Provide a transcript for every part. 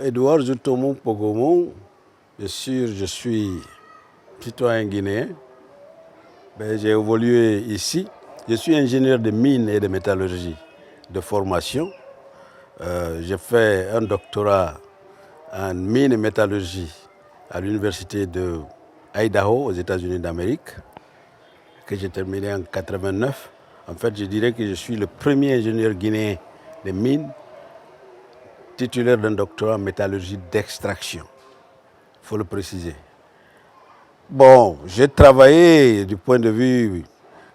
Edouard Joutomou Pogomou, je suis citoyen guinéen. J'ai évolué ici. Je suis ingénieur de mines et de métallurgie de formation. J'ai fait un doctorat en mines et métallurgie à l'université de Idaho aux États-Unis d'Amérique, que j'ai terminé en 89. En fait, je dirais que je suis le premier ingénieur guinéen de mines titulaire d'un doctorat en métallurgie d'extraction. Il faut le préciser. Bon, j'ai travaillé du point de vue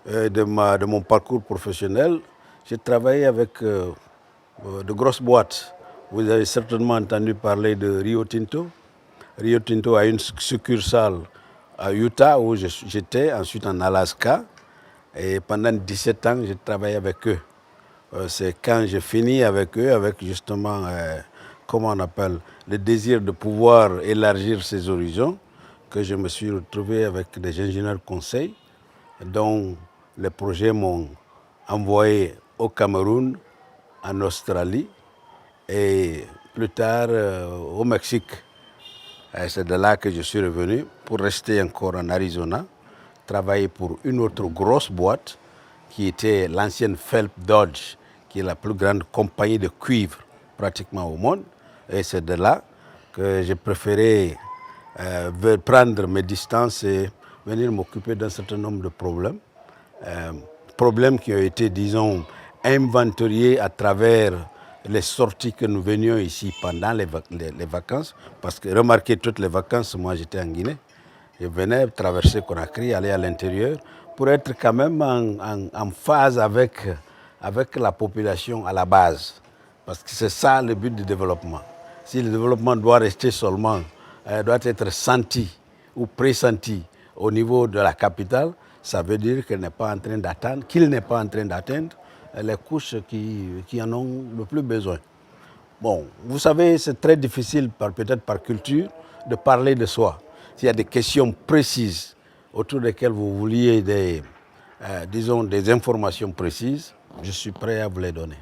de mon parcours professionnel. J'ai travaillé avec de grosses boîtes. Vous avez certainement entendu parler de Rio Tinto. Rio Tinto a une succursale à Utah où j'étais, ensuite en Alaska. Et pendant 17 ans, j'ai travaillé avec eux. C'est quand j'ai fini avec eux, avec justement, comment on appelle, le désir de pouvoir élargir ses horizons, que je me suis retrouvé avec des ingénieurs conseils, dont les projets m'ont envoyé au Cameroun, en Australie et plus tard au Mexique. C'est de là que je suis revenu pour rester encore en Arizona, travailler pour une autre grosse boîte qui était l'ancienne Phelps Dodge, qui est la plus grande compagnie de cuivre pratiquement au monde. Et c'est de là que j'ai préféré prendre mes distances et venir m'occuper d'un certain nombre de problèmes. Problèmes qui ont été, disons, inventoriés à travers les sorties que nous venions ici pendant les vacances. Parce que remarquez, toutes les vacances, moi j'étais en Guinée. Je venais traverser Conakry, aller à l'intérieur, pour être quand même en phase avec la population à la base. Parce que c'est ça le but du développement. Si le développement doit rester seulement, doit être senti ou pressenti au niveau de la capitale, ça veut dire qu'il n'est pas en train d'atteindre les couches qui en ont le plus besoin. Bon, vous savez, c'est très difficile, peut-être par culture, de parler de soi. S'il y a des questions précises autour desquelles vous vouliez des informations précises, je suis prêt à vous les donner.